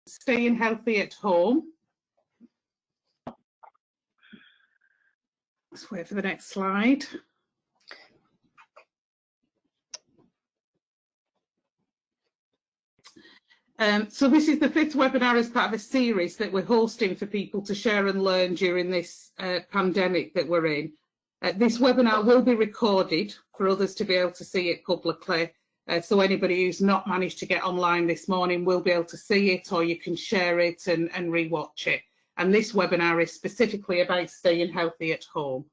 Staying Healthy at Home. Let's wait for the next slide. So this is the 5th webinar as part of a series that we're hosting for people to share and learn during this pandemic that we're in. This webinar will be recorded for others to be able to see it publicly. So anybody who's not managed to get online this morning will be able to see it, or you can share it and re-watch it. And this webinar is specifically about staying healthy at home.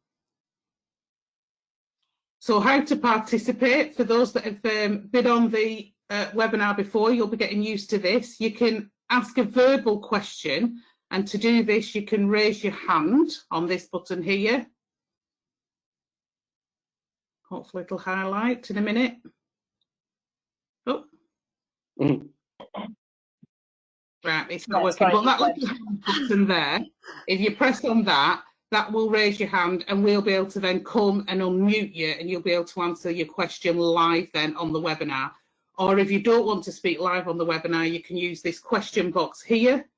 So how to participate, for those that have been on the webinar before, you'll be getting used to this. You can ask a verbal question, and to do this you can raise your hand on this button here. Hopefully it'll highlight in a minute. Oh. Right, it's not working, but that little hand button there, if you press on that, that will raise your hand and we'll be able to then come and unmute you, and you'll be able to answer your question live then on the webinar. Or if you don't want to speak live on the webinar, you can use this question box here,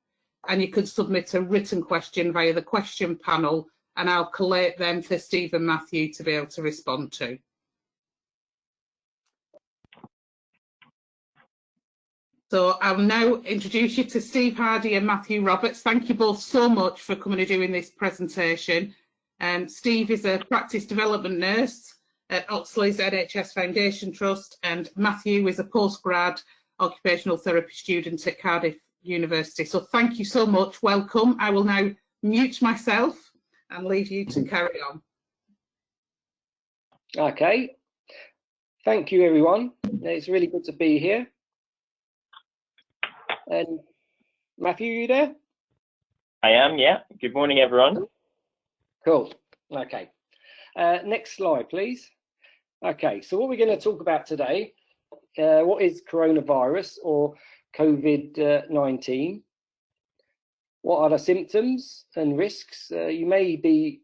and you can submit a written question via the question panel, and I'll collate them for Steve and Matthew to be able to respond to. So I'll now introduce you to Steve Hardy and Matthew Roberts. Thank you both so much for coming and doing this presentation. Steve is a practice development nurse at Oxley's NHS Foundation Trust, and Matthew is a postgrad occupational therapy student at Cardiff University. So thank you so much. Welcome. I will now mute myself and leave you to carry on. Okay. Thank you, everyone. It's really good to be here. And Matthew, you there? I am, yeah. Good morning, everyone. Cool. Okay. Next slide, please. Okay, so what we're going to talk about today, what is coronavirus or COVID-19? What are the symptoms and risks? You may be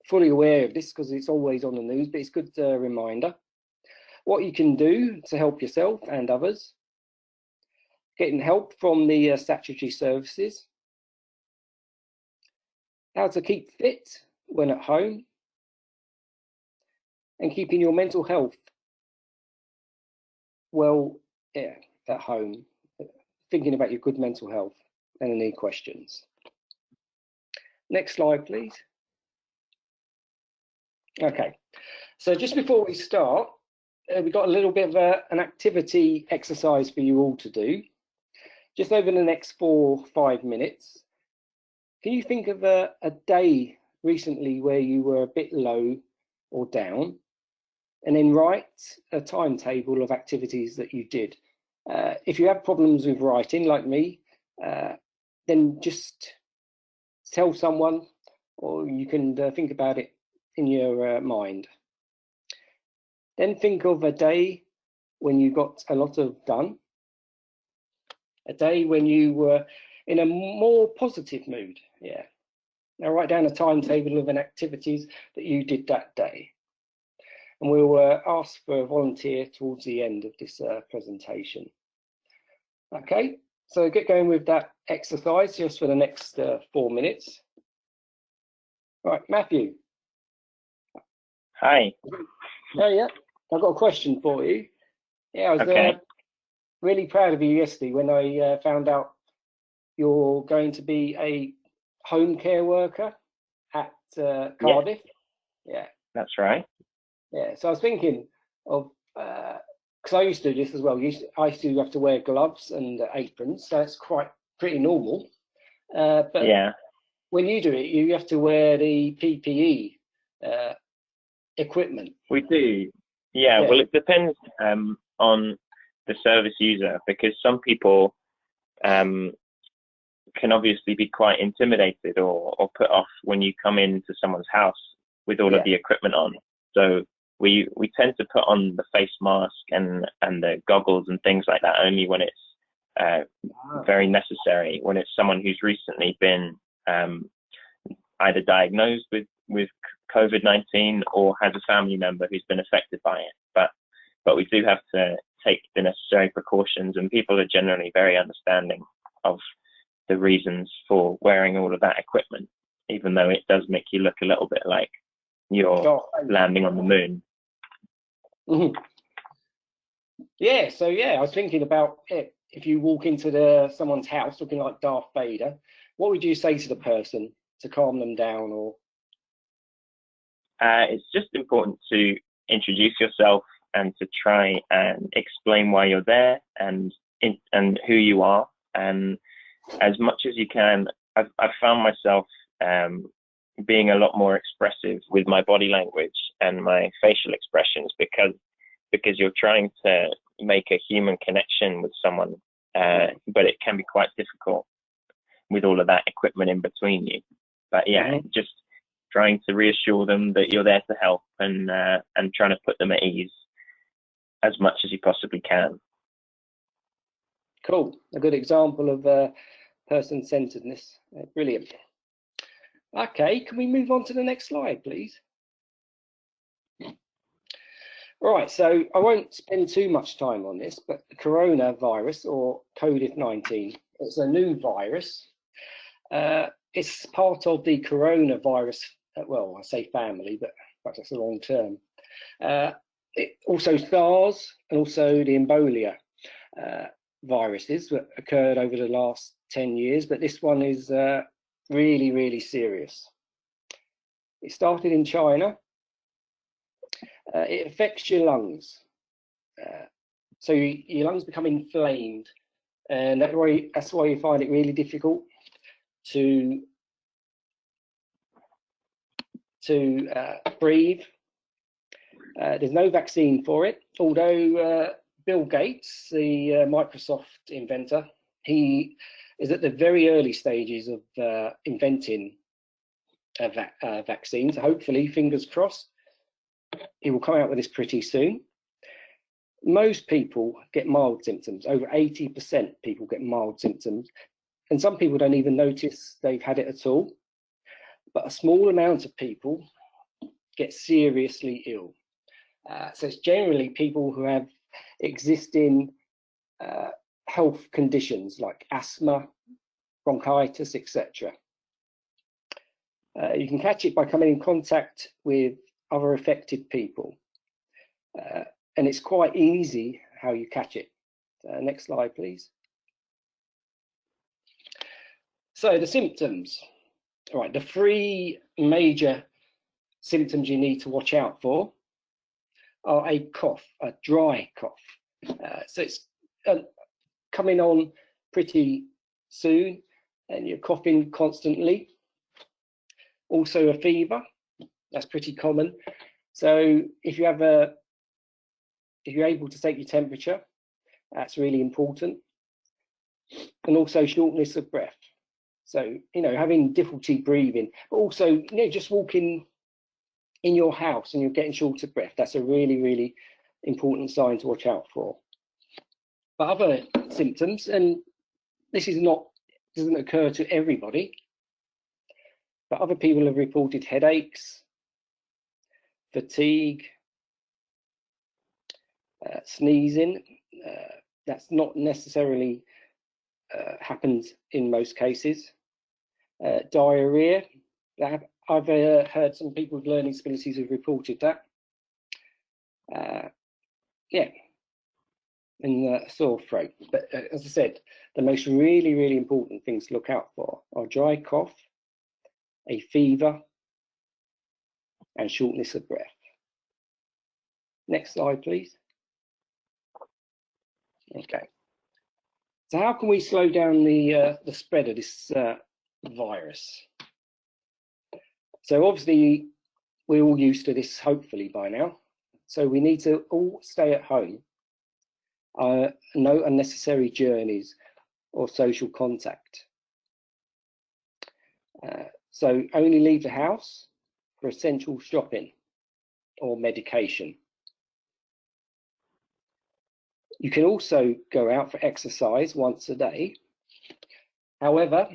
fully aware of this because it's always on the news, but it's a good reminder. What you can do to help yourself and others. Getting help from the statutory services. How to keep fit when at home. And keeping your mental health well, yeah, at home. Thinking about your good mental health and any questions. Next slide, please. Okay, so just before we start, we've got a little bit of an activity exercise for you all to do. Just over the next 4 or 5 minutes, can you think of a day recently where you were a bit low or down, and then write a timetable of activities that you did? If you have problems with writing, like me, then just tell someone, or you can think about it in your mind. Then think of a day when you got a lot of done. A day when you were in a more positive mood, yeah. Now write down a timetable of an activities that you did that day. And we'll ask for a volunteer towards the end of this presentation. Okay, so get going with that exercise just for the next 4 minutes. All right, Matthew. Hi. Oh yeah, I've got a question for you. Yeah, I was really proud of you yesterday when I found out you're going to be a home care worker at Cardiff. Yeah, that's right. Yeah, so I was thinking of, because I used to do this as well. I used to have to wear gloves and aprons, so it's pretty normal. But yeah, when you do it, you have to wear the PPE equipment. We do. Yeah, well, it depends on the service user, because some people can obviously be quite intimidated or put off when you come into someone's house with all of the equipment on. So we tend to put on the face mask and the goggles and things like that only when it's very necessary, when it's someone who's recently been either diagnosed with COVID-19 or has a family member who's been affected by it. But we do have to take the necessary precautions, and people are generally very understanding of the reasons for wearing all of that equipment, even though it does make you look a little bit like you're landing on the moon. Mm-hmm. Yeah, so yeah, I was thinking about it. If you walk into someone's house looking like Darth Vader, what would you say to the person to calm them down? Or it's just important to introduce yourself and to try and explain why you're there and who you are, and as much as you can. I've found myself being a lot more expressive with my body language and my facial expressions because you're trying to make a human connection with someone, but it can be quite difficult with all of that equipment in between you. But yeah, just trying to reassure them that you're there to help and trying to put them at ease as much as you possibly can. Cool, a good example of person-centeredness. Brilliant. Okay, can we move on to the next slide, please? Right, so I won't spend too much time on this, but the coronavirus, or COVID-19, it's a new virus. It's part of the coronavirus, well, I say family, but perhaps that's the wrong term. Also SARS and also the Ebola viruses that occurred over the last 10 years, but this one is really, really serious. It started in China. It affects your lungs. So your lungs become inflamed, and that's why you find it really difficult to breathe. There's no vaccine for it, although Bill Gates, the Microsoft inventor, he is at the very early stages of inventing vaccines. Hopefully, fingers crossed, he will come out with this pretty soon. Most people get mild symptoms. Over 80% people get mild symptoms, and some people don't even notice they've had it at all. But a small amount of people get seriously ill. So it's generally people who have existing health conditions like asthma, bronchitis, etc. You can catch it by coming in contact with other affected people. And it's quite easy how you catch it. Next slide, please. So the symptoms. All right, the 3 major symptoms you need to watch out for are a cough, a dry cough. So it's coming on pretty soon and you're coughing constantly. Also a fever, that's pretty common. So if you're able to take your temperature, that's really important. And also shortness of breath. So, having difficulty breathing, but also, just walking in your house and you're getting short of breath, that's a really, really important sign to watch out for. But other symptoms, and this doesn't occur to everybody, but other people have reported headaches, fatigue, sneezing. That's not necessarily happens in most cases. Diarrhea. I've heard some people with learning disabilities who've reported that. Yeah, and sore throat. But as I said, the most really, really important things to look out for are dry cough, a fever, and shortness of breath. Next slide, please. Okay. So how can we slow down the spread of this virus? So obviously we're all used to this, hopefully by now. So we need to all stay at home. No unnecessary journeys or social contact. So only leave the house for essential shopping or medication. You can also go out for exercise once a day. However,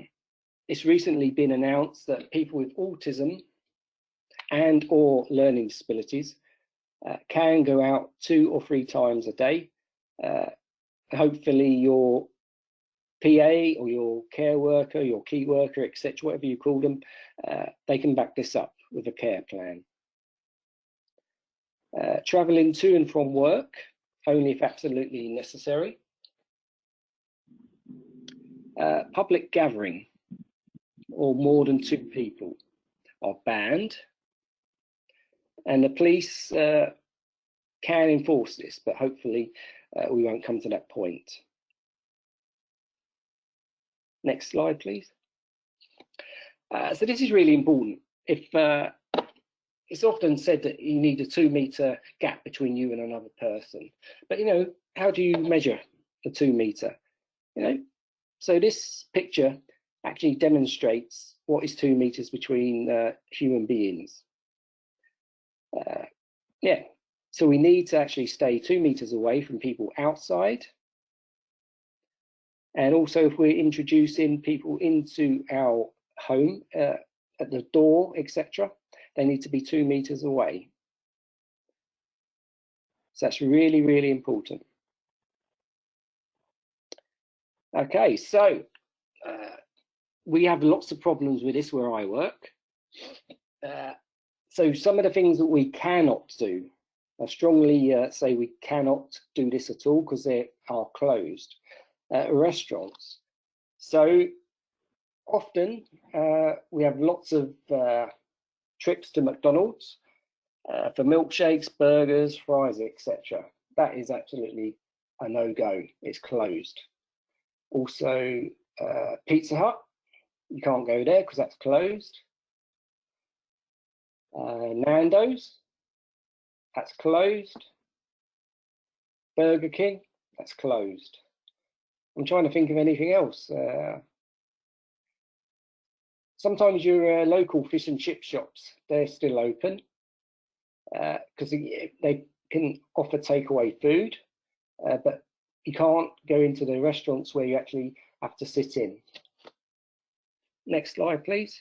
it's recently been announced that people with autism and or learning disabilities can go out 2 or 3 times a day. Hopefully your PA or your care worker, your key worker, etc., whatever you call them, they can back this up with a care plan. Traveling to and from work, only if absolutely necessary. Public gathering or more than 2 people are banned. And the police can enforce this, but hopefully we won't come to that point. Next slide, please. So this is really important. If it's often said that you need a 2-meter gap between you and another person, but you know, how do you measure the 2 meter? You know, so this picture actually demonstrates what is 2 meters between human beings. Yeah, so we need to actually stay 2 meters away from people outside. And also if we're introducing people into our home, at the door, etc., they need to be 2 meters away. So that's really, really important. Okay, so we have lots of problems with this where I work. So some of the things that we cannot do, I strongly say we cannot do this at all because they are closed. Restaurants. So often we have lots of trips to McDonald's for milkshakes, burgers, fries, etc. That is absolutely a no-go. It's closed. Also, Pizza Hut, you can't go there because that's closed. Nando's, that's closed. Burger King, that's closed. I'm trying to think of anything else. Sometimes your local fish and chip shops, they're still open because they can offer takeaway food, but you can't go into the restaurants where you actually have to sit in. Next slide, please.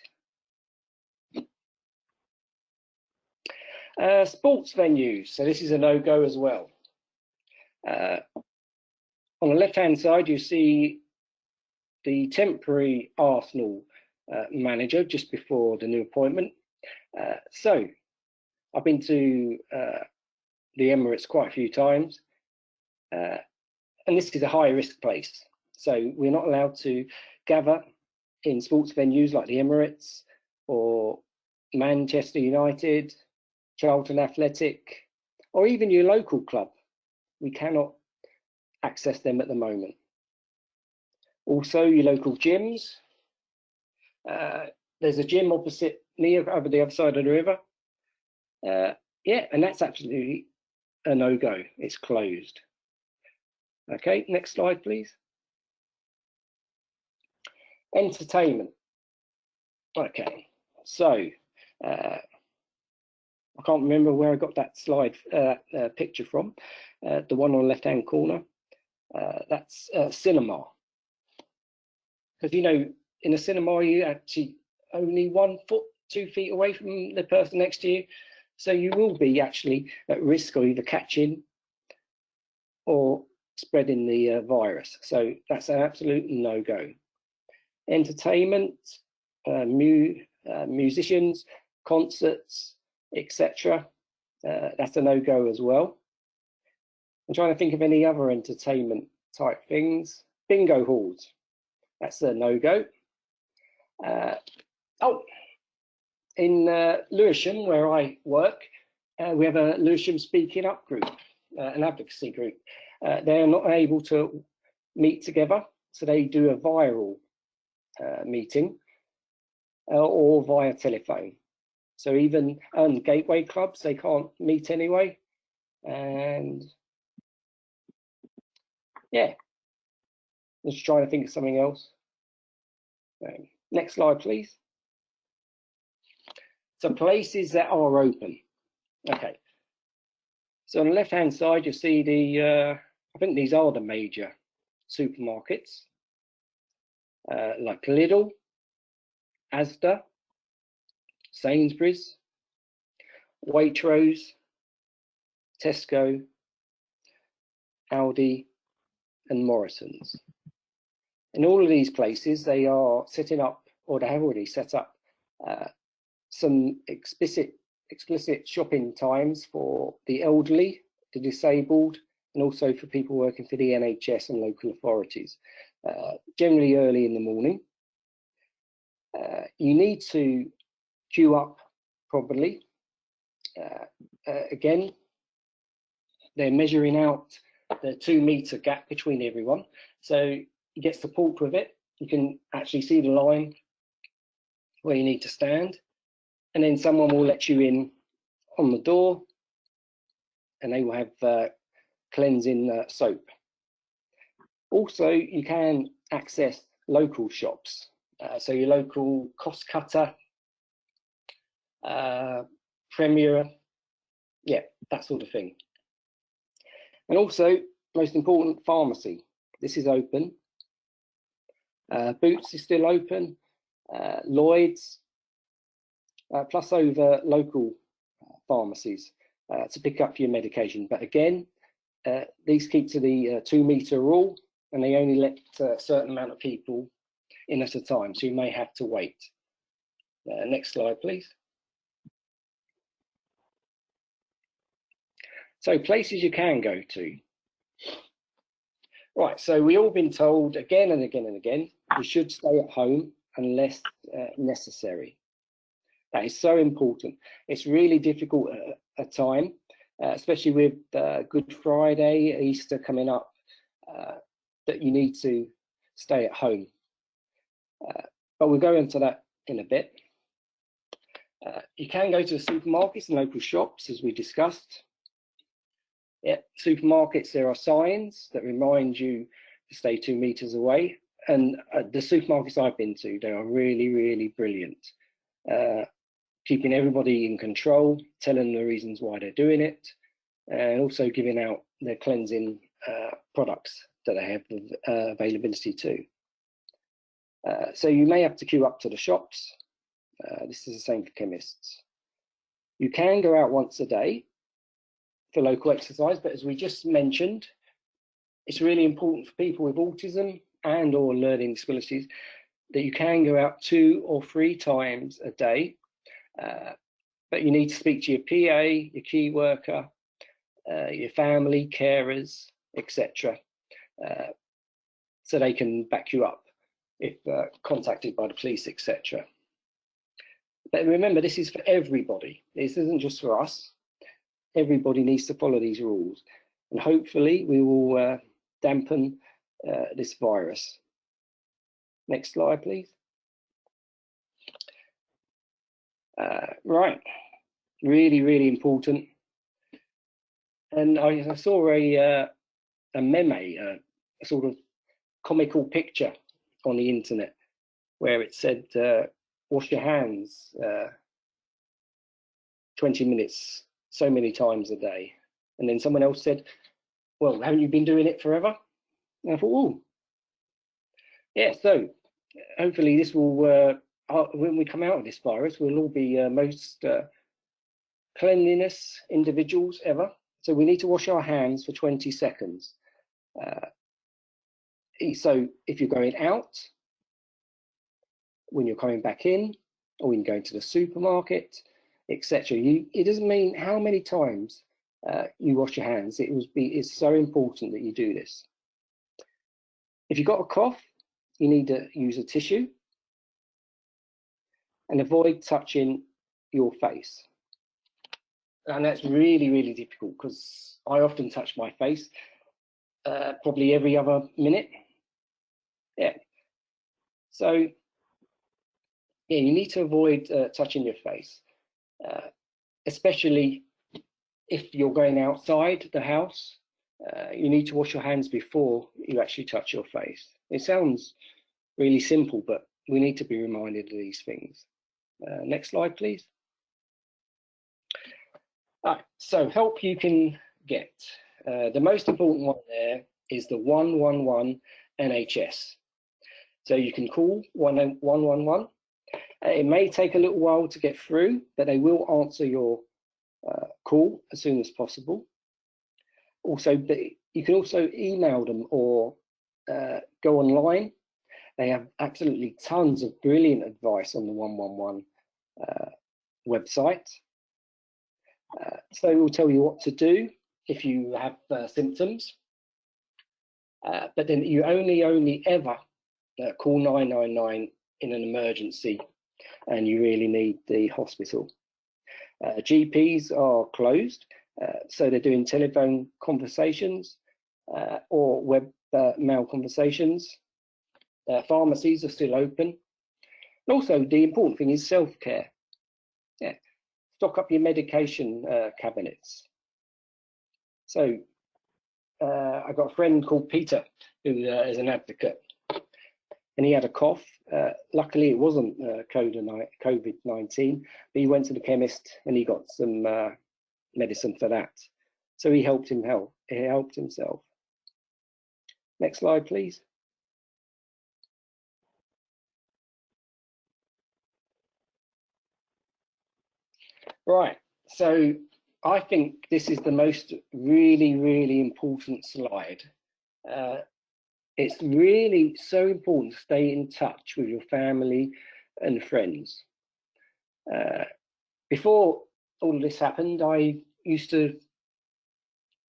Sports venues. So this is a no-go as well. On the left-hand side, you see the temporary Arsenal manager just before the new appointment. So I've been to the Emirates quite a few times, and this is a high-risk place. So we're not allowed to gather in sports venues like the Emirates or Manchester United, Charlton Athletic, or even your local club. We cannot access them at the moment. Also, your local gyms. There's a gym opposite me over the other side of the river. Yeah, and that's absolutely a no-go. It's closed. Okay, next slide, please. Entertainment. Okay, so I can't remember where I got that slide picture from. The one on the left-hand corner. That's cinema. Because, you know, in a cinema, you actually only 1 foot, 2 feet away from the person next to you. So you will be actually at risk of either catching or spreading the virus. So that's an absolute no-go. Entertainment, musicians, concerts, etc. That's a no-go as well. I'm trying to think of any other entertainment type things. Bingo halls, that's a no-go. Oh, in Lewisham, where I work, we have a Lewisham Speaking Up group, an advocacy group. They are not able to meet together, so they do a viral meeting or via telephone. So even gateway clubs, they can't meet anyway. And yeah, just trying to think of something else. Next slide, please. So places that are open. Okay. So on the left-hand side, you see the, I think these are the major supermarkets, like Lidl, Asda, Sainsbury's, Waitrose, Tesco, Aldi, and Morrison's. In all of these places, they are setting up, or they have already set up, some explicit shopping times for the elderly, the disabled, and also for people working for the NHS and local authorities, generally early in the morning. You need to queue up properly. Again, they're measuring out the 2-meter gap between everyone, so you get support with it. You can actually see the line where you need to stand, and then someone will let you in on the door, and they will have cleansing soap. Also, you can access local shops, so your local cost cutter, Premier, yeah, that sort of thing. And also, most important, pharmacy. This is open. Boots is still open. Lloyd's, plus over local pharmacies to pick up your medication. But again, these keep to the 2-meter rule, and they only let a certain amount of people in at a time, so you may have to wait. Next slide, please. So places you can go to. Right, so we've all been told again and again and again, you should stay at home unless necessary. That is so important. It's really difficult at a time, especially with Good Friday, Easter coming up, that you need to stay at home. But we'll go into that in a bit. You can go to the supermarkets and local shops, as we discussed. Yeah, supermarkets, there are signs that remind you to stay 2 meters away. And the supermarkets I've been to, they are really, really brilliant. Keeping everybody in control, telling the reasons why they're doing it, and also giving out their cleansing products that they have availability to. So you may have to queue up to the shops. This is the same for chemists. You can go out once a day for local exercise, but as we just mentioned, it's really important for people with autism and or learning disabilities that you can go out 2 or 3 times a day, but you need to speak to your PA, your key worker, your family, carers, etc., so they can back you up if contacted by the police, etc. But remember, this is for everybody. This isn't just for us. Everybody needs to follow these rules, and hopefully we will dampen this virus. Next slide, please. Right, really, really important. And I saw a meme, a sort of comical picture on the internet where it said, wash your hands 20 minutes, so many times a day. And then someone else said, well, haven't you been doing it forever? And I thought, oh, yeah, so hopefully this will, when we come out of this virus, we'll all be most cleanliness individuals ever. So we need to wash our hands for 20 seconds. So if you're going out, when you're coming back in, or when you're going to the supermarket, etc., it doesn't mean how many times you wash your hands. It's so important that you do this. If you've got a cough, you need to use a tissue and avoid touching your face. And that's really, really difficult because I often touch my face probably every other minute. Yeah. So, yeah, you need to avoid touching your face, especially if you're going outside the house. You need to wash your hands before you actually touch your face. It sounds really simple, but we need to be reminded of these things. Next slide, please. All right, so help you can get. The most important one there is the 111 NHS. So you can call 111. It may take a little while to get through, but they will answer your call as soon as possible. Also, you can also email them or go online They have absolutely tons of brilliant advice on the 111 website. So it will tell you what to do if you have symptoms. But then you only ever call 999 in an emergency and you really need the hospital. GPs are closed, so they're doing telephone conversations or web mail conversations. Pharmacies are still open. And also, the important thing is self-care. Yeah. Stock up your medication cabinets. So I've got a friend called Peter who is an advocate, and he had a cough. Luckily, it wasn't COVID-19, but he went to the chemist and he got some medicine for that. So he helped himself. Next slide, please. Right, so I think this is the most really important slide. It's really so important to stay in touch with your family and friends. Before all of this happened, I used to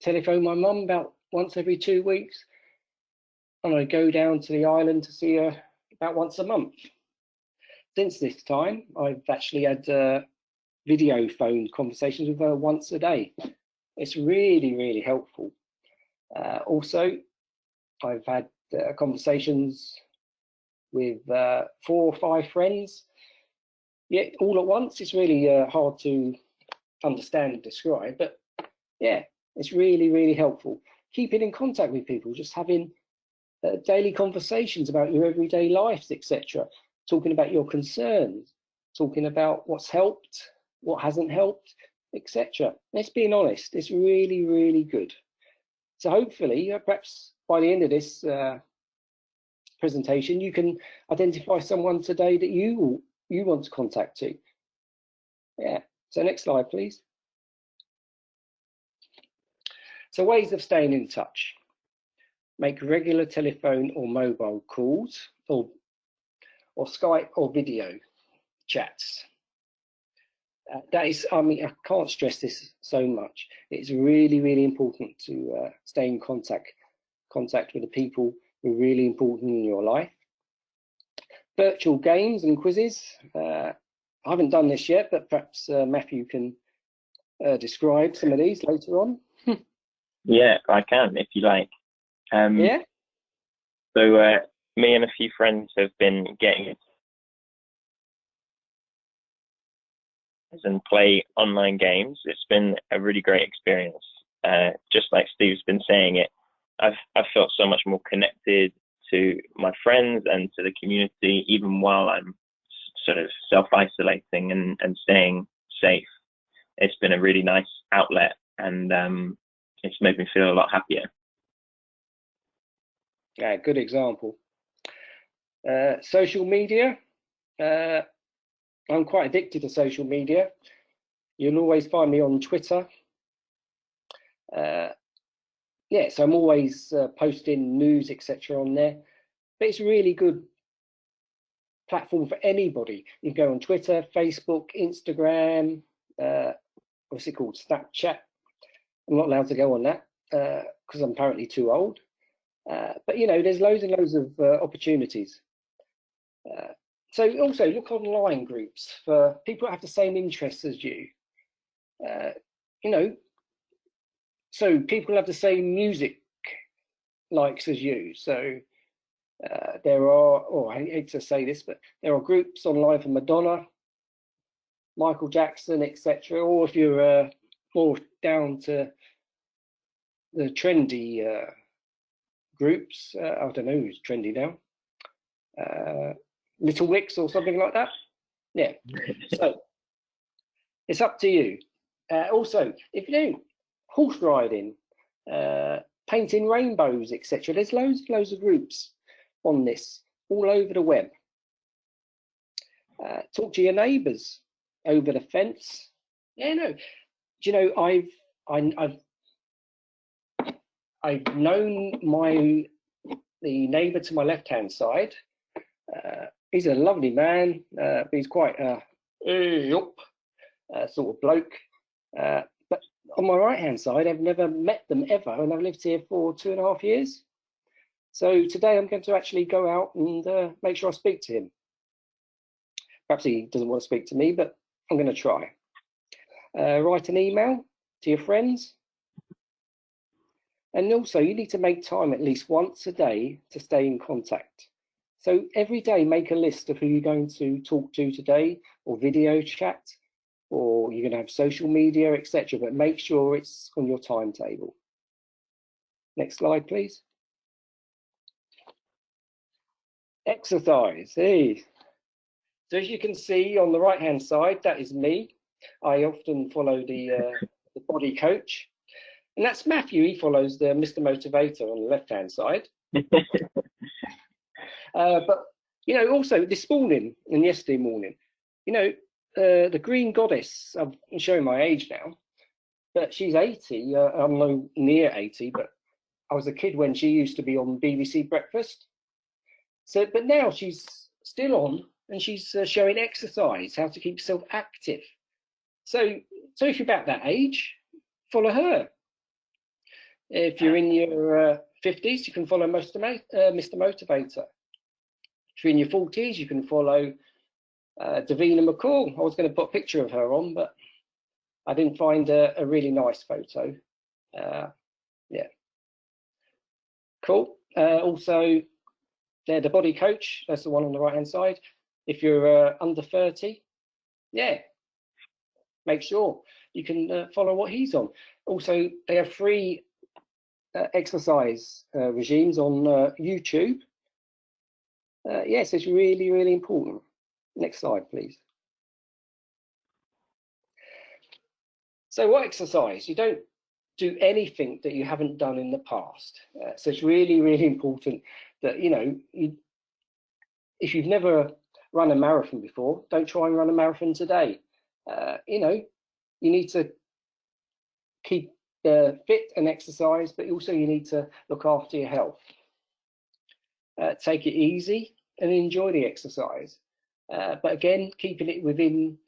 telephone my mum about once every 2 weeks, and I'd go down to the island to see her about once a month. Since this time, I've actually had video phone conversations with her once a day. It's really helpful. Also, I've had conversations with 4 or 5 friends, yeah, all at once. It's really hard to understand and describe, but yeah, it's really helpful. Keeping in contact with people, just having daily conversations about your everyday lives, etc. Talking about your concerns, talking about what's helped, what hasn't helped, etc. Let's be honest, it's really good. So hopefully, perhaps by the end of this presentation, you can identify someone today that you want to contact too. Yeah, so next slide, please. So ways of staying in touch. Make regular telephone or mobile calls, or Skype or video chats. That is, I mean, I can't stress this so much. It's really important to stay in contact with the people who are really important in your life. Virtual games and quizzes. I haven't done this yet, but perhaps Matthew can describe some of these later on. Yeah, I can, if you like. Yeah. So me and a few friends have been getting and play online games. It's been a really great experience. Just like Steve's been saying, I've felt so much more connected to my friends and to the community, even while I'm sort of self-isolating and staying safe. It's been a really nice outlet, and it's made me feel a lot happier. Yeah, good example. Social media. I'm quite addicted to social media. You'll always find me on Twitter. Yeah, so I'm always posting news, etc. on there. But it's a really good platform for anybody. You can go on Twitter, Facebook, Instagram, what's it called, Snapchat. I'm not allowed to go on that because I'm apparently too old. But you know, there's loads and loads of opportunities. So also look online groups for people that have the same interests as you. You know, so people have the same music likes as you. So there are, oh, I hate to say this, but there are groups online for Madonna, Michael Jackson, etc. Or if you're more down to the trendy groups, I don't know who's trendy now. Little Mix or something like that. Yeah, so it's up to you. Also, if you do horse riding, painting rainbows, etc., there's loads of groups on this all over the web. Talk to your neighbours over the fence. Yeah, no, do you know, I've known the neighbour to my left-hand side He's a lovely man, but he's quite a sort of bloke. But on my right-hand side, I've never met them ever, and I've lived here for 2.5 years. So today I'm going to actually go out and make sure I speak to him. Perhaps he doesn't want to speak to me, but I'm going to try. Write an email to your friends. And also, you need to make time at least once a day to stay in contact. So every day, make a list of who you're going to talk to today, or video chat, or you're going to have social media, etc. But make sure it's on your timetable. Next slide, please. Exercise. Hey. So as you can see on the right-hand side, that is me. I often follow the body coach. And that's Matthew. He follows the Mr. Motivator on the left-hand side. But, you know, also this morning and yesterday morning, you know, the Green Goddess, I'm showing my age now, but she's 80. I'm no near 80, but I was a kid when she used to be on BBC Breakfast. So, but now she's still on and she's showing exercise, how to keep yourself active. So if you're about that age, follow her. If you're in your 50s, you can follow Mr. Motivator. If you're in your 40s, you can follow Davina McCall. I was going to put a picture of her on, but I didn't find a really nice photo. Yeah. Cool. Also, the body coach, that's the one on the right-hand side. If you're under 30, yeah, make sure you can follow what he's on. Also, they have free exercise regimes on YouTube. Yes, it's really, really important. Next slide, please. So what exercise? You don't do anything that you haven't done in the past. So it's really, really important that, you know, if you've never run a marathon before, don't try and run a marathon today. You know, you need to keep fit and exercise, but also you need to look after your health. Take it easy and enjoy the exercise. But again, keeping it within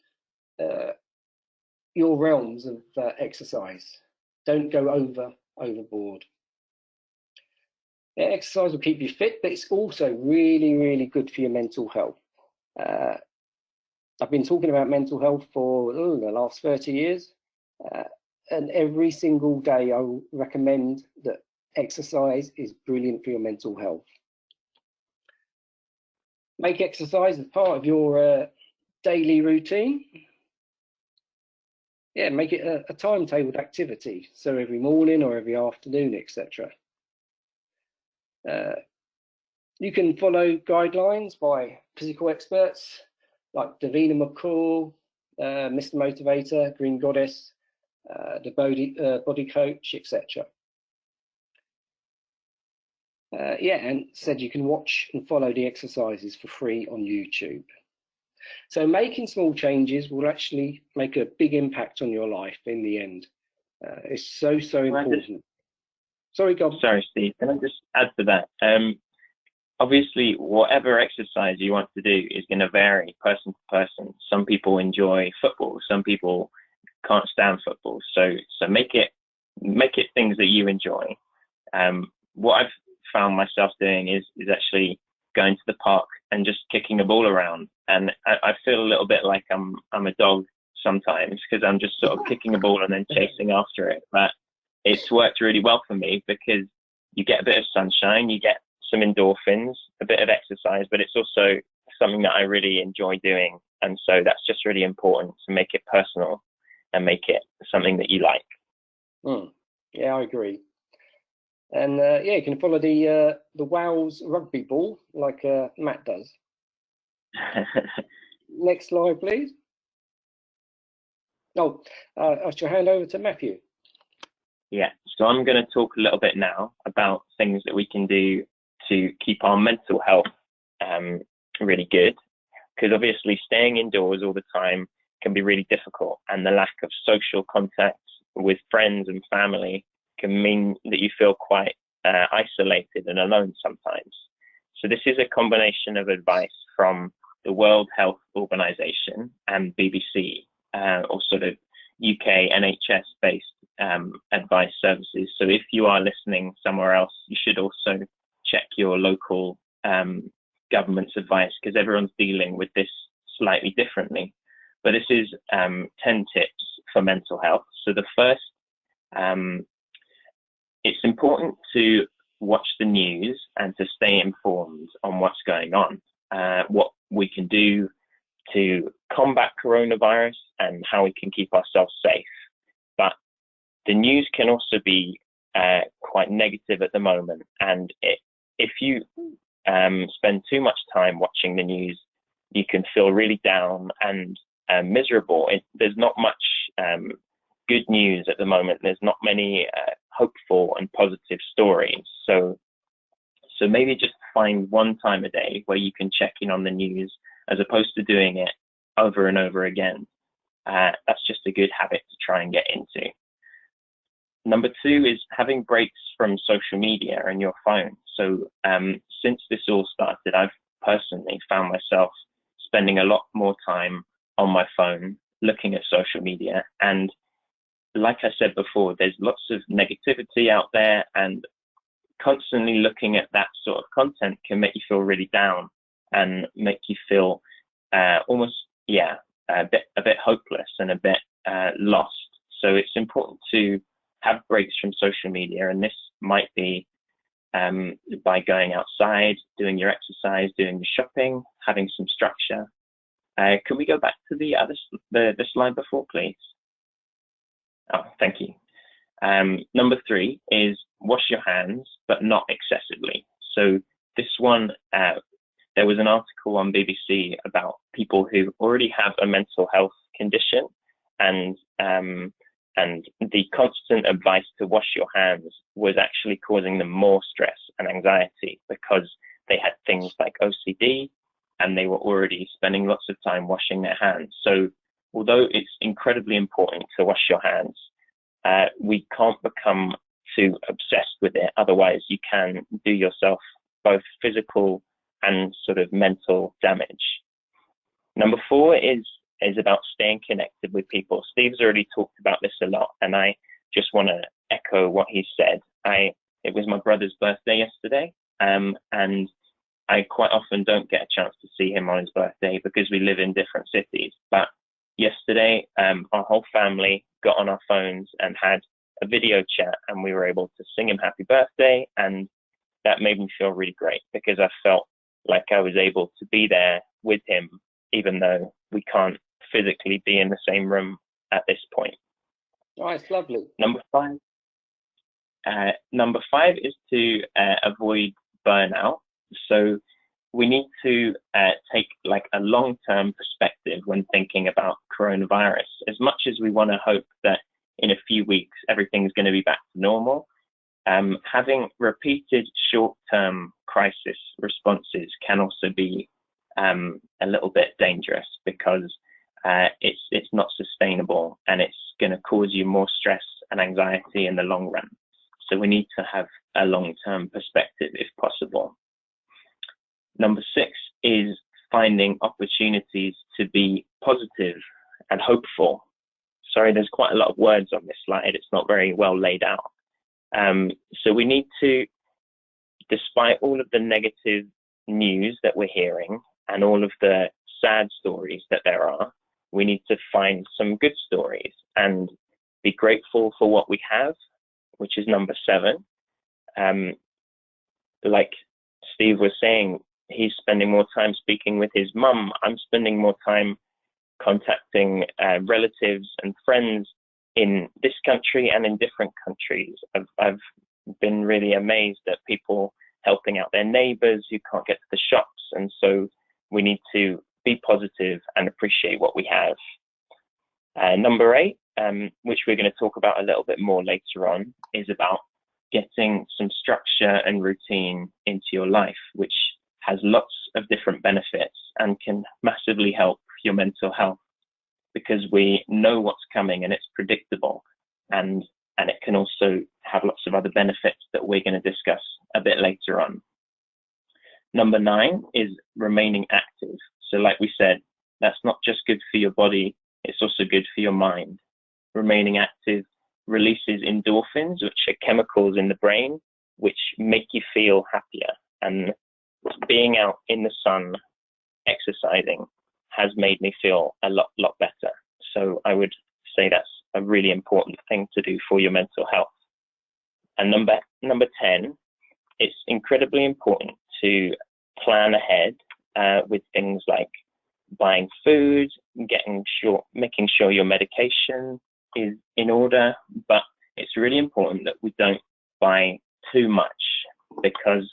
your realms of exercise. Don't go overboard. Exercise will keep you fit, but it's also really, really good for your mental health. I've been talking about mental health for the last 30 years. And every single day I will recommend that exercise is brilliant for your mental health. Make exercise as part of your daily routine. Yeah, make it a timetabled activity. So every morning or every afternoon, etc. You can follow guidelines by physical experts like Davina McCall, Mr. Motivator, Green Goddess, the body coach, etc. Yeah, and said you can watch and follow the exercises for free on YouTube. So making small changes will actually make a big impact on your life in the end. It's so important. Sorry, God. Sorry, Steve. Can I just add to that? Obviously, whatever exercise you want to do is going to vary person to person. Some people enjoy football. Some people can't stand football. So make it things that you enjoy. What I've found myself doing is actually going to the park and just kicking a ball around. And I feel a little bit like I'm a dog sometimes, because I'm just sort of kicking a ball and then chasing after it. But it's worked really well for me because you get a bit of sunshine, you get some endorphins, a bit of exercise, but it's also something that I really enjoy doing. And so that's just really important to make it personal and make it something that you like. Yeah, I agree. And yeah, you can follow the Wales rugby ball like Matt does. Next slide, please. Oh, I shall hand over to Matthew. Yeah, so I'm going to talk a little bit now about things that we can do to keep our mental health really good, because obviously staying indoors all the time can be really difficult, and the lack of social contact with friends and family can mean that you feel quite isolated and alone sometimes. So this is a combination of advice from the World Health Organization and BBC, or sort of UK NHS-based advice services. So if you are listening somewhere else, you should also check your local government's advice, because everyone's dealing with this slightly differently. But this is 10 tips for mental health. So the first, it's important to watch the news and to stay informed on what's going on, what we can do to combat coronavirus and how we can keep ourselves safe. But the news can also be quite negative at the moment. And if you spend too much time watching the news, you can feel really down and miserable. There's not much good news at the moment. There's not many hopeful and positive stories. So maybe just find one time a day where you can check in on the news, as opposed to doing it over and over again. That's just a good habit to try and get into. Number 2 is having breaks from social media and your phone. So since this all started, I've personally found myself spending a lot more time on my phone looking at social media. And like I said before, there's lots of negativity out there, and constantly looking at that sort of content can make you feel really down and make you feel almost, a bit hopeless and a bit lost. So it's important to have breaks from social media, and this might be by going outside, doing your exercise, doing your shopping, having some structure. Can we go back to the slide before, please? Oh, thank you. Number 3 is wash your hands, but not excessively. So this one, there was an article on BBC about people who already have a mental health condition, and the constant advice to wash your hands was actually causing them more stress and anxiety, because they had things like OCD and they were already spending lots of time washing their hands. So although it's incredibly important to wash your hands, we can't become too obsessed with it. Otherwise, you can do yourself both physical and sort of mental damage. Number 4 is about staying connected with people. Steve's already talked about this a lot, and I just want to echo what he said. It was my brother's birthday yesterday, and I quite often don't get a chance to see him on his birthday because we live in different cities. But yesterday, our whole family got on our phones and had a video chat, and we were able to sing him happy birthday, and that made me feel really great, because I felt like I was able to be there with him, even though we can't physically be in the same room at this point. Oh, it's lovely. Number 5 is to avoid burnout. So we need to take like a long-term perspective when thinking about coronavirus. As much as we want to hope that in a few weeks everything's going to be back to normal, having repeated short-term crisis responses can also be a little bit dangerous, because it's not sustainable, and it's going to cause you more stress and anxiety in the long run. So we need to have a long-term perspective if possible. Number 6 is finding opportunities to be positive and hopeful. Sorry, there's quite a lot of words on this slide. It's not very well laid out. So we need to, despite all of the negative news that we're hearing and all of the sad stories that there are, we need to find some good stories and be grateful for what we have, which is number 7. Like Steve was saying, he's spending more time speaking with his mum. I'm spending more time contacting relatives and friends in this country and in different countries. I've been really amazed at people helping out their neighbors who can't get to the shops. And so we need to be positive and appreciate what we have. Number 8, which we're going to talk about a little bit more later on, is about getting some structure and routine into your life, which has lots of different benefits and can massively help your mental health, because we know what's coming and it's predictable, and it can also have lots of other benefits that we're going to discuss a bit later on. Number 9 is remaining active. So like we said, that's not just good for your body, it's also good for your mind. Remaining active releases endorphins, which are chemicals in the brain, which make you feel happier. And being out in the sun, exercising, has made me feel a lot better. So I would say that's a really important thing to do for your mental health. And number 10, it's incredibly important to plan ahead with things like buying food, making sure your medication is in order, but it's really important that we don't buy too much because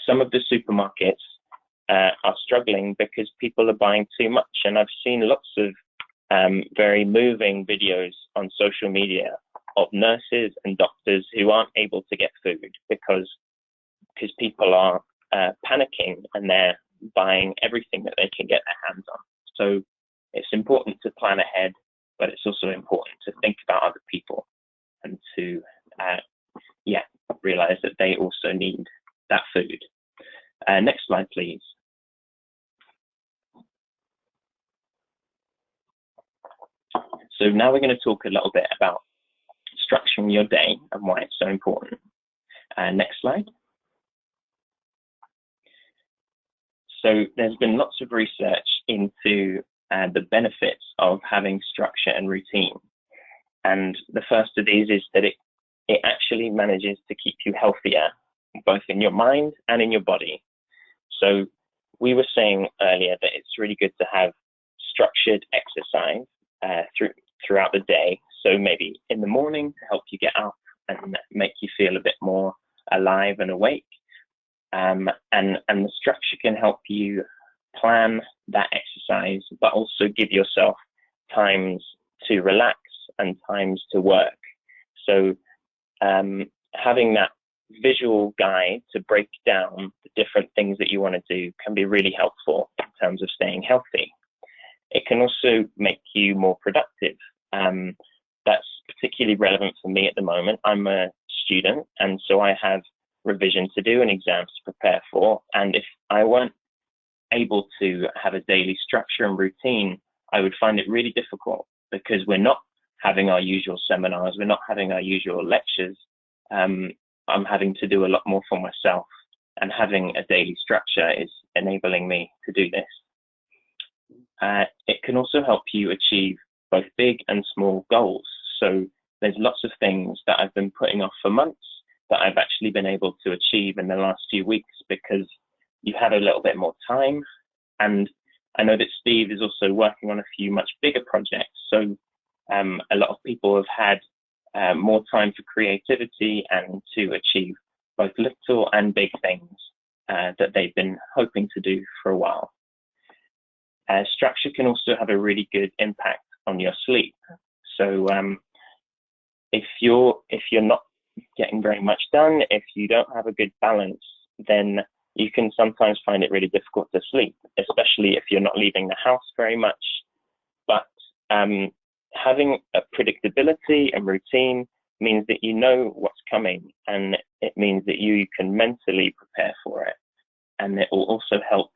some of the supermarkets are struggling because people are buying too much. And I've seen lots of very moving videos on social media of nurses and doctors who aren't able to get food because people are panicking and they're buying everything that they can get their hands on. So it's important to plan ahead, but it's also important to think about other people and to realize that they also need that food. Next slide, please. So now we're going to talk a little bit about structuring your day and why it's so important. Next slide. So there's been lots of research into the benefits of having structure and routine. And the first of these is that it actually manages to keep you healthier, both in your mind and in your body. So we were saying earlier that it's really good to have structured exercise throughout the day. So maybe in the morning to help you get up and make you feel a bit more alive and awake. And the structure can help you plan that exercise, but also give yourself times to relax and times to work. So having that visual guide to break down the different things that you want to do can be really helpful in terms of staying healthy. It can also make you more productive. That's particularly relevant for me at the moment. I'm a student, and so I have revision to do and exams to prepare for. And if I weren't able to have a daily structure and routine, I would find it really difficult because we're not having our usual seminars, we're not having our usual lectures. I'm having to do a lot more for myself, and having a daily structure is enabling me to do this. It can also help you achieve both big and small goals. So there's lots of things that I've been putting off for months that I've actually been able to achieve in the last few weeks because you had a little bit more time. And I know that Steve is also working on a few much bigger projects. So a lot of people have had more time for creativity and to achieve both little and big things that they've been hoping to do for a while. Structure can also have a really good impact on your sleep. So if you're not getting very much done, if you don't have a good balance, then you can sometimes find it really difficult to sleep, especially if you're not leaving the house very much. But having a predictability and routine means that you know what's coming, and it means that you can mentally prepare for it. And it will also help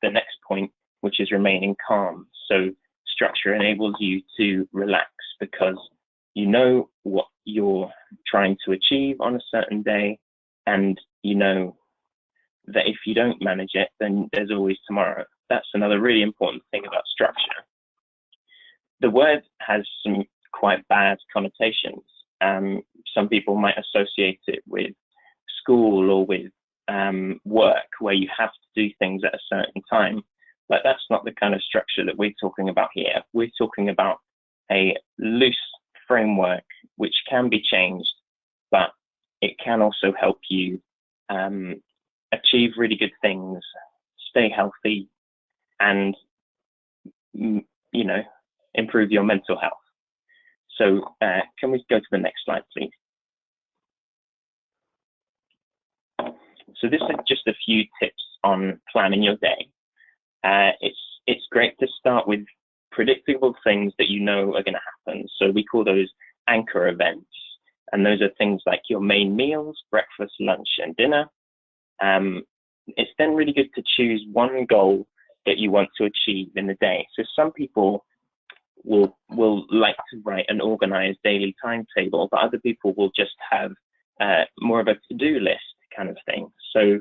the next point, which is remaining calm. So structure enables you to relax because you know what you're trying to achieve on a certain day, and you know that if you don't manage it, then there's always tomorrow. That's another really important thing about structure. The word has some quite bad connotations. Some people might associate it with school or with work, where you have to do things at a certain time. But that's not the kind of structure that we're talking about here. We're talking about a loose framework which can be changed, but it can also help you achieve really good things, stay healthy, and improve your mental health. So can we go to the next slide, please? So this is just a few tips on planning your day. It's great to start with predictable things that you know are going to happen. So we call those anchor events. And those are things like your main meals, breakfast, lunch, and dinner. it's then really good to choose one goal that you want to achieve in the day. So some people will like to write an organized daily timetable, but other people will just have more of a to-do list kind of thing. So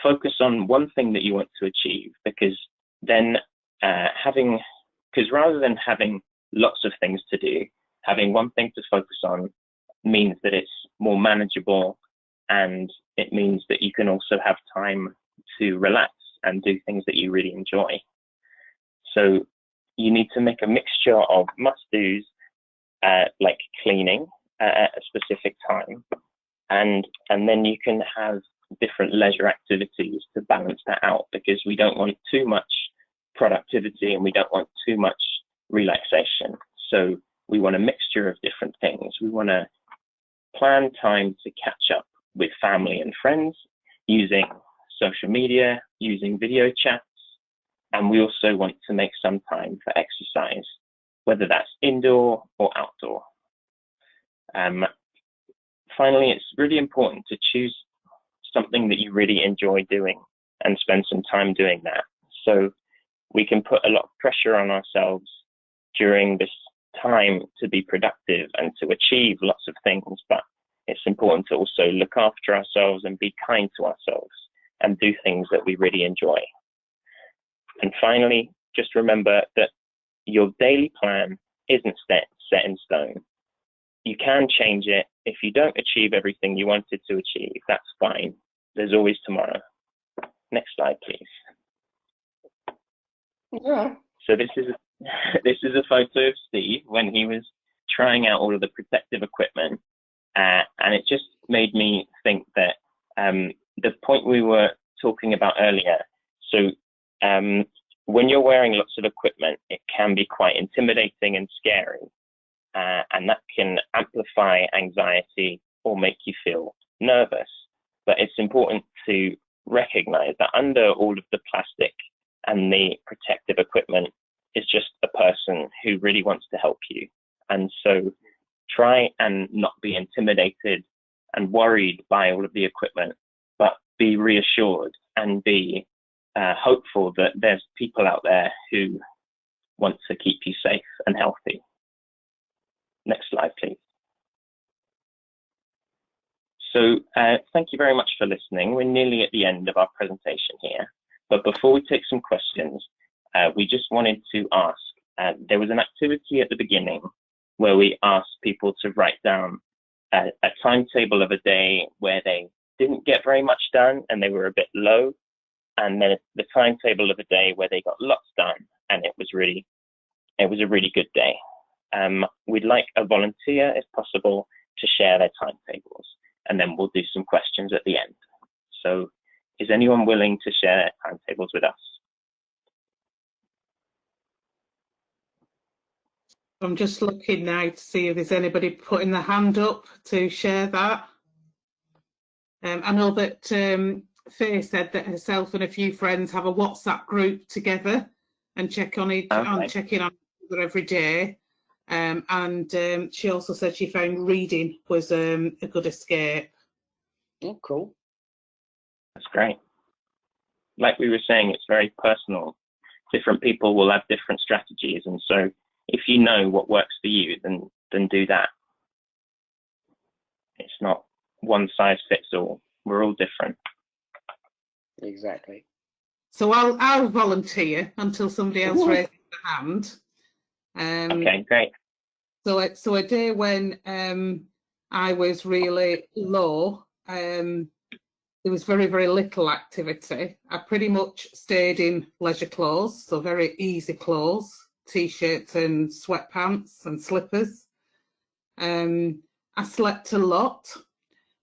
focus on one thing that you want to achieve, because then because rather than having lots of things to do, having one thing to focus on means that it's more manageable, and it means that you can also have time to relax and do things that you really enjoy. So you need to make a mixture of must-dos, like cleaning at a specific time, and then you can have different leisure activities to balance that out, because we don't want too much productivity and we don't want too much relaxation. So we want a mixture of different things. We want to plan time to catch up with family and friends using social media, using video chats, and we also want to make some time for exercise, whether that's indoor or outdoor. Finally, it's really important to choose something that you really enjoy doing and spend some time doing that. So we can put a lot of pressure on ourselves during this time to be productive and to achieve lots of things, but it's important to also look after ourselves and be kind to ourselves and do things that we really enjoy. And finally, just remember that your daily plan isn't set in stone. You can change it. If you don't achieve everything you wanted to achieve, that's fine. There's always tomorrow. Next slide, please. Yeah. So this is a photo of Steve when he was trying out all of the protective equipment, and it just made me think that the point we were talking about earlier. So when you're wearing lots of equipment, it can be quite intimidating and scary, and that can amplify anxiety or make you feel nervous. But it's important to recognize that under all of the plastic and the protective equipment is just a person who really wants to help you. And so try and not be intimidated and worried by all of the equipment, but be reassured and be hopeful that there's people out there who want to keep you safe and healthy. Next slide, please. So thank you very much for listening. We're nearly at the end of our presentation here, but before we take some questions, we just wanted to ask, there was an activity at the beginning where we asked people to write down a timetable of a day where they didn't get very much done and they were a bit low, and then the timetable of a day where they got lots done and it was a really good day. We'd like a volunteer, if possible, to share their timetables, and then we'll do some questions at the end. So is anyone willing to share their timetables with us? I'm just looking now to see if there's anybody putting their hand up to share that. I know that Faye said that herself and a few friends have a WhatsApp group together and check in on each other every day. And she also said she found reading was a good escape. Oh, cool. That's great. Like we were saying, it's very personal. Different people will have different strategies, and so if you know what works for you, then do that. It's not one size fits all. We're all different. Exactly. So I'll volunteer until somebody else raises their hand. Okay, great. So a day when I was really low, there was very, very little activity. I pretty much stayed in leisure clothes, so very easy clothes, t-shirts and sweatpants and slippers. I slept a lot,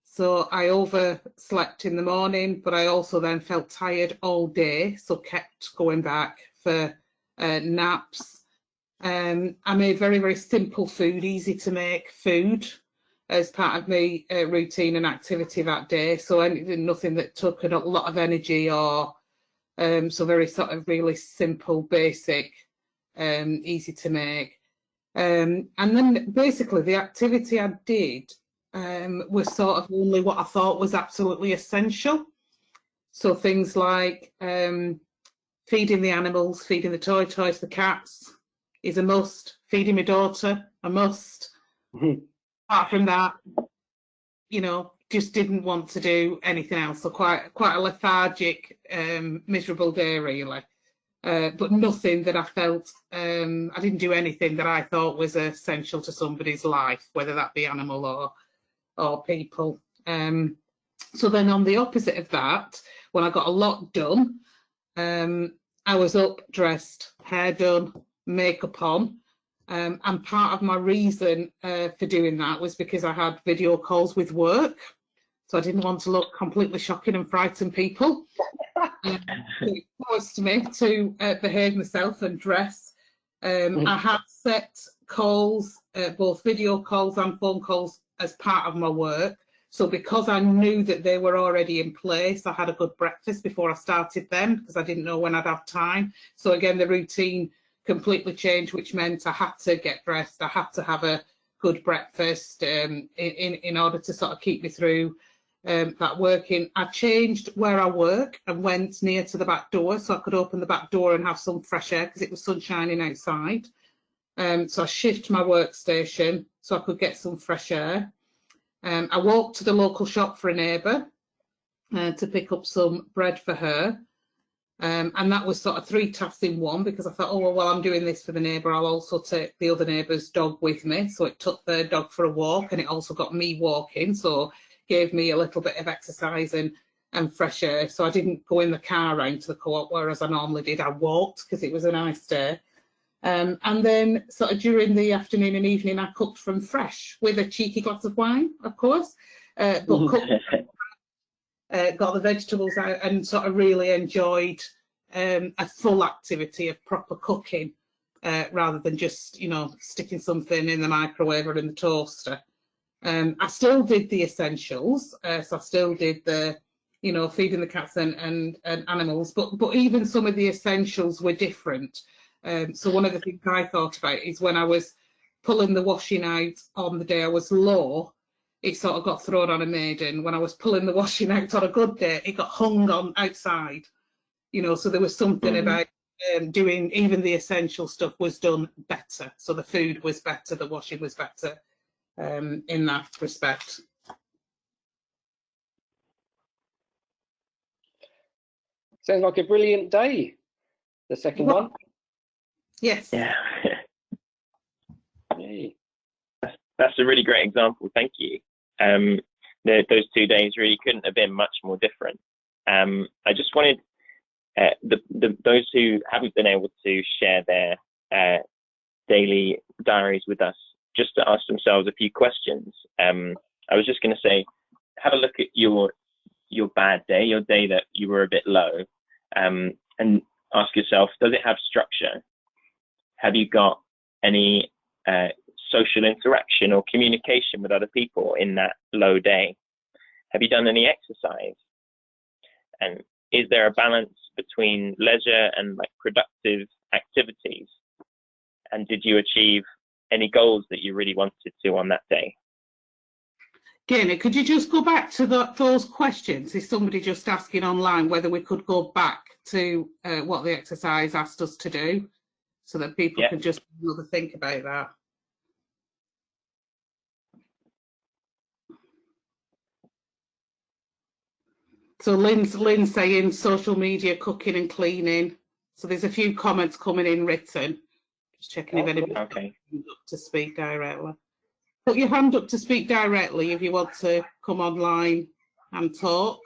so I overslept in the morning, but I also then felt tired all day, so kept going back for naps. I made very, very simple food, easy to make food as part of my routine and activity that day. So nothing that took a lot of energy, or so very sort of really simple, basic, easy to make. And then basically the activity I did was sort of only what I thought was absolutely essential. So things like feeding the animals, feeding the toys, the cats is a must. Feeding my daughter, a must. Apart from that, you know, just didn't want to do anything else. So quite a lethargic, miserable day really. But nothing that I felt, I didn't do anything that I thought was essential to somebody's life, whether that be animal or people. So then on the opposite of that, when I got a lot done, I was up, dressed, hair done, makeup on. And part of my reason for doing that was because I had video calls with work. So I didn't want to look completely shocking and frighten people. It forced me to behave myself and dress. I had set calls, both video calls and phone calls, as part of my work. So because I knew that they were already in place, I had a good breakfast before I started them, because I didn't know when I'd have time. So again, the routine completely changed, which meant I had to get dressed, I had to have a good breakfast in order to sort of keep me through that working. I changed where I work and went near to the back door so I could open the back door and have some fresh air because it was sun shining outside. So I shifted my workstation so I could get some fresh air. I walked to the local shop for a neighbour to pick up some bread for her. And that was sort of 3 tasks in one, because I thought, oh, well, while I'm doing this for the neighbour, I'll also take the other neighbour's dog with me. So it took their dog for a walk, and it also got me walking. So gave me a little bit of exercise and fresh air. So I didn't go in the car round to the co-op, whereas I normally did. I walked because it was a nice day. And then sort of during the afternoon and evening, I cooked from fresh with a cheeky glass of wine, of course. But cooked, got the vegetables out and sort of really enjoyed a full activity of proper cooking rather than just, you know, sticking something in the microwave or in the toaster. I still did the essentials, so I still did the, you know, feeding the cats and animals, but even some of the essentials were different. So one of the things I thought about is when I was pulling the washing out on the day I was low, it sort of got thrown on a maiden. When I was pulling the washing out on a good day, it got hung on outside. You know, so there was something about doing even the essential stuff was done better. So the food was better, the washing was better in that respect. Sounds like a brilliant day, the second one. Yes. Yeah. Yay. That's a really great example. Thank you. Those 2 days really couldn't have been much more different. I just wanted those who haven't been able to share their daily diaries with us just to ask themselves a few questions. I was just going to say, have a look at your bad day, your day that you were a bit low, and ask yourself, does it have structure? Have you got any social interaction or communication with other people in that low day? Have you done any exercise? And is there a balance between leisure and like productive activities? And did you achieve any goals that you really wanted to on that day? Gaynor, could you just go back to those questions? Is somebody just asking online whether we could go back to what the exercise asked us to do, so that people can just think about that? So Lynn's saying social media, cooking and cleaning. So there's a few comments coming in written. Just checking if anybody's up to speak directly. Put your hand up to speak directly if you want to come online and talk.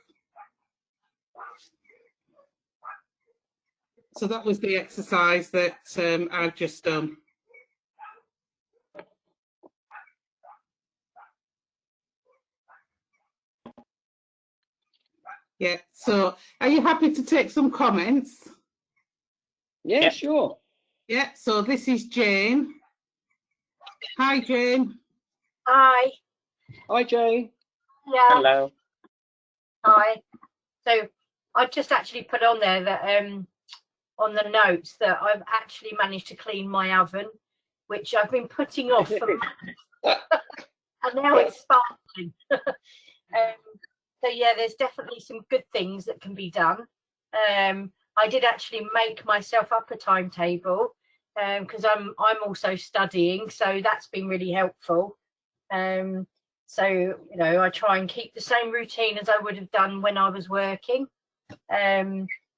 So that was the exercise that I've just done. Yeah, so are you happy to take some comments? Yeah, sure. Yeah, so this is Jane. Hi, Jane. Hi. Hi, Jane. Yeah. Hello. Hi. So I just actually put on there that on the notes that I've actually managed to clean my oven, which I've been putting off for months. And now it's sparkling. So yeah, there's definitely some good things that can be done. I did actually make myself up a timetable because I'm also studying, so that's been really helpful. So you know, I try and keep the same routine as I would have done when I was working,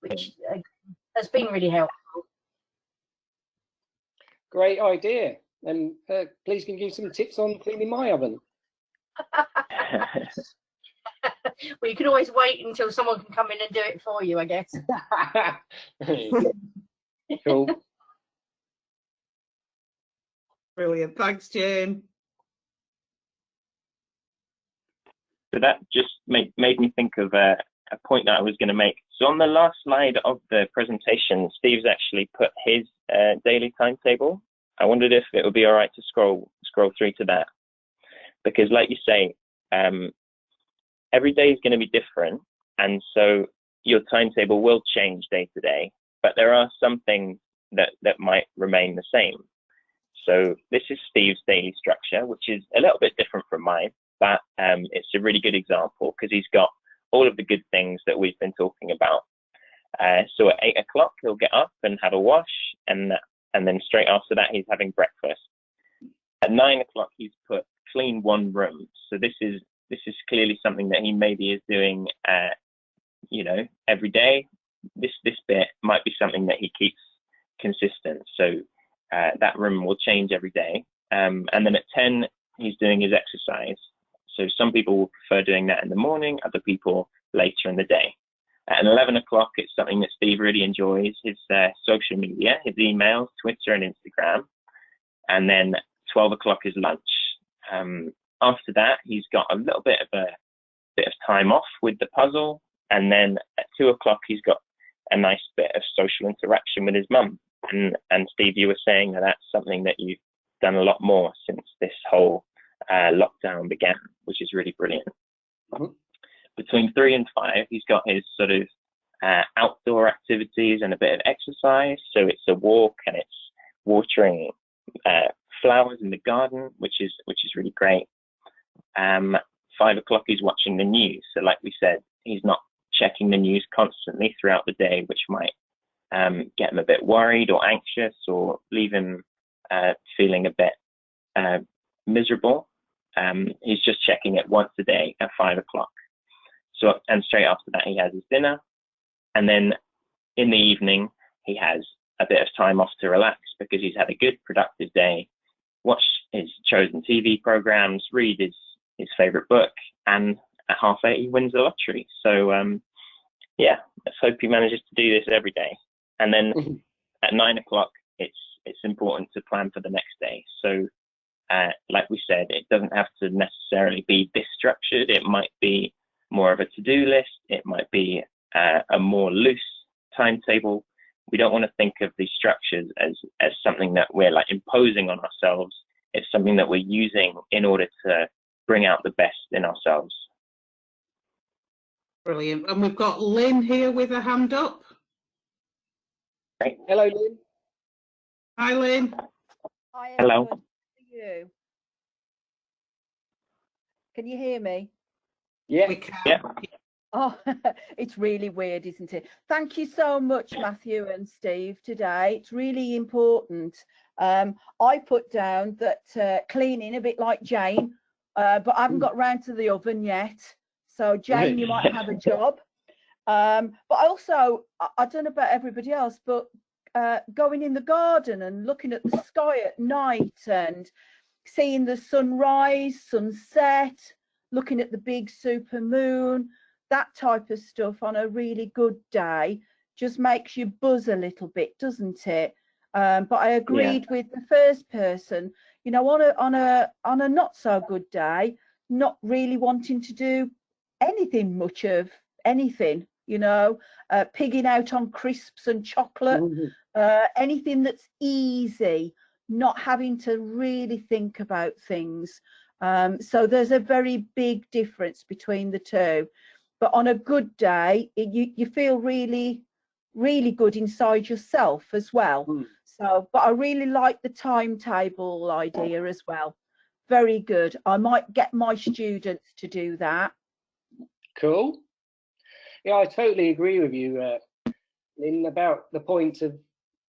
which has been really helpful. Great idea. And please can you give some tips on cleaning my oven? Well, you can always wait until someone can come in and do it for you, I guess. Cool. Brilliant. Thanks, Jane. So that just made me think of a point that I was going to make. So on the last slide of the presentation, Steve's actually put his daily timetable. I wondered if it would be all right to scroll through to that, because like you say, every day is going to be different, and so your timetable will change day to day, but there are some things that might remain the same. So this is Steve's daily structure, which is a little bit different from mine, but it's a really good example because he's got all of the good things that we've been talking about. So at 8 o'clock, he'll get up and have a wash, and then straight after that, he's having breakfast. At 9 o'clock, he's put clean one room. So this is clearly something that he maybe is doing, every day. This bit might be something that he keeps consistent. So that room will change every day. And then at 10, he's doing his exercise. So some people will prefer doing that in the morning, other people later in the day. At 11 o'clock, it's something that Steve really enjoys, his social media, his emails, Twitter and Instagram. And then 12 o'clock is lunch. After that, he's got a little bit of time off with the puzzle. And then at 2 o'clock, he's got a nice bit of social interaction with his mum. And Steve, you were saying that that's something that you've done a lot more since this whole lockdown began, which is really brilliant. Mm-hmm. Between 3 and 5, he's got his sort of outdoor activities and a bit of exercise. So it's a walk and it's watering flowers in the garden, which is really great. 5 o'clock, he's watching the news. So like we said, he's not checking the news constantly throughout the day, which might get him a bit worried or anxious or leave him feeling a bit miserable. He's just checking it once a day at 5 o'clock. So, and straight after that, he has his dinner. And then in the evening, he has a bit of time off to relax because he's had a good, productive day, watch his chosen TV programs, read his favorite book, and at 8:30, he wins the lottery. So, yeah, let's hope he manages to do this every day. And then at 9 o'clock, it's important to plan for the next day. So, like we said, it doesn't have to necessarily be this structured. It might be more of a to-do list. It might be a more loose timetable. We don't want to think of these structures as something that we're like imposing on ourselves. It's something that we're using in order to bring out the best in ourselves. Brilliant. And we've got Lynn here with her hand up. Great. Hello, Lynn. Hi, Lynn. Hi, Hello. everyone. How are you? Can you hear me? Yeah. We can. Yeah. Oh, it's really weird, isn't it? Thank you so much, Matthew and Steve, today. It's really important. I put down that cleaning, a bit like Jane, but I haven't got round to the oven yet. So, Jane, you might have a job. But also, I don't know about everybody else, but going in the garden and looking at the sky at night and seeing the sunrise, sunset, looking at the big super moon, that type of stuff on a really good day just makes you buzz a little bit, doesn't it? But I agreed with the first person, you know, on a not so good day, not really wanting to do anything much of anything, you know, pigging out on crisps and chocolate, anything that's easy, not having to really think about things. So there's a very big difference between the two. But on a good day, you feel really, really good inside yourself as well. So, but I really like the timetable idea as well. Very good. I might get my students to do that. Cool. Yeah, I totally agree with you, Lynn, about the point of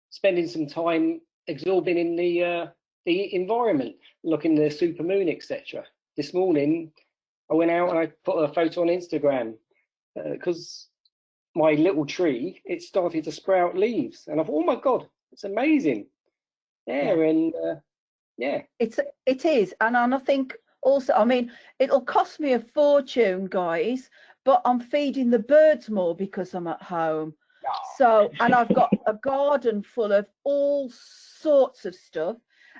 spending some time absorbing in the environment, looking at the supermoon, etc. This morning, I went out and I put a photo on Instagram because my little tree, it started to sprout leaves, and I thought, oh my God, it's amazing. Yeah, and yeah, it is, and I think also, I mean, it'll cost me a fortune, guys, but I'm feeding the birds more because I'm at home. So, and I've got a garden full of all sorts of stuff,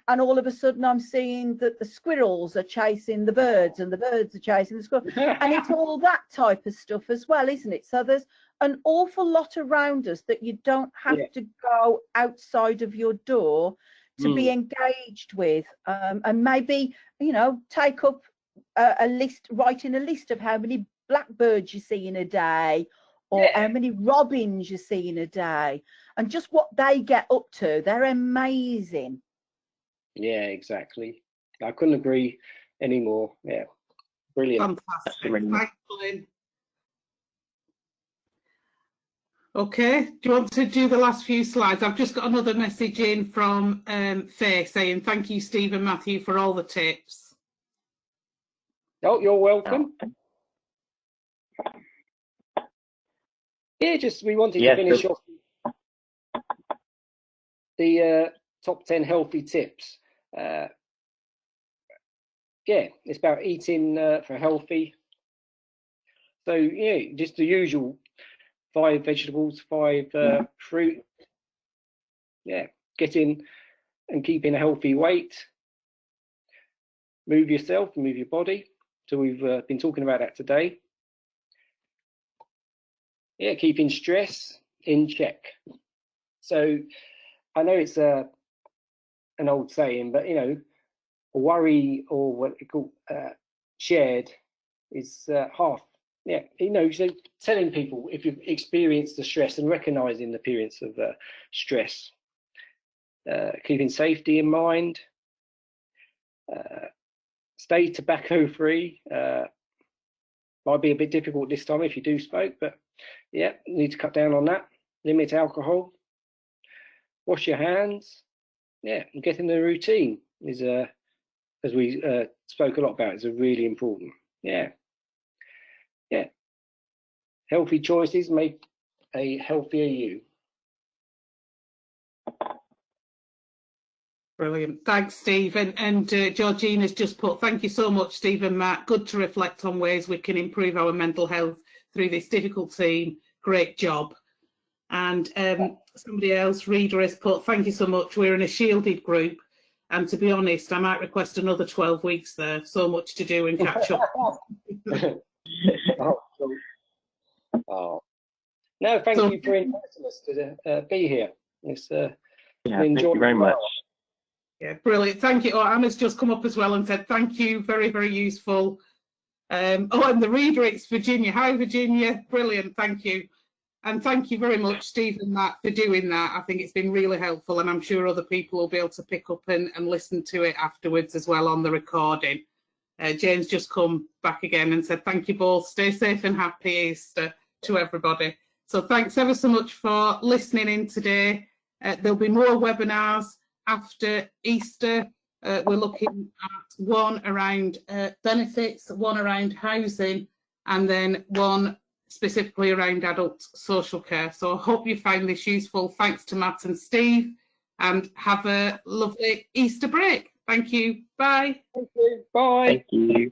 and all of a sudden I'm seeing that the squirrels are chasing the birds and the birds are chasing the squirrels, and it's all that type of stuff as well, isn't it? So there's an awful lot around us that you don't have to go outside of your door to be engaged with, and maybe, you know, take up a list, writing a list of how many blackbirds you see in a day, or how many robins you see in a day, and just what they get up to. They're amazing. Yeah, exactly. I couldn't agree anymore. Yeah, brilliant. Fantastic. Thanks, Lynn. Okay, do you want to do the last few slides? I've just got another message in from Faye saying, thank you, Steve and Matthew, for all the tips. Oh, you're welcome. Yeah, just we wanted to finish off the top 10 healthy tips. Yeah, it's about eating for healthy. So yeah, just the usual 5 vegetables, 5 fruit. Yeah, getting and keeping a healthy weight. Move yourself, move your body. So we've been talking about that today. Yeah, keeping stress in check. So I know it's an old saying, but you know, worry, or what you call shared, is half. Yeah, you know, so telling people if you've experienced the stress and recognizing the appearance of stress, keeping safety in mind, stay tobacco free. Might be a bit difficult this time if you do smoke, but yeah, need to cut down on that. Limit alcohol. Wash your hands. Yeah, and get in the routine is as we spoke a lot about, is really important. Yeah. Healthy choices make a healthier you. Brilliant. Thanks, Steve. And Georgina's just put, thank you so much, Steve and Matt. Good to reflect on ways we can improve our mental health through this difficult team. Great job. And somebody else, Reader, has put, thank you so much. We're in a shielded group. And to be honest, I might request another 12 weeks there. So much to do and catch up. Oh. No, thank you for inviting us to be here. It's thank you very much. Yeah, brilliant. Thank you. Oh, Anna's just come up as well and said, thank you. Very, very useful. And the Reader, it's Virginia. Hi, Virginia. Brilliant. Thank you. And thank you very much, Steve and Matt, for doing that. I think it's been really helpful, and I'm sure other people will be able to pick up and listen to it afterwards as well on the recording. Jane's just come back again and said, thank you both. Stay safe and happy Easter to everybody. So thanks ever so much for listening in today. There'll be more webinars after Easter. We're looking at one around benefits, one around housing, and then one specifically around adult social care. So I hope you found this useful. Thanks to Matt and Steve, and have a lovely Easter break. Thank you. Bye. Thank you. Bye. Thank you.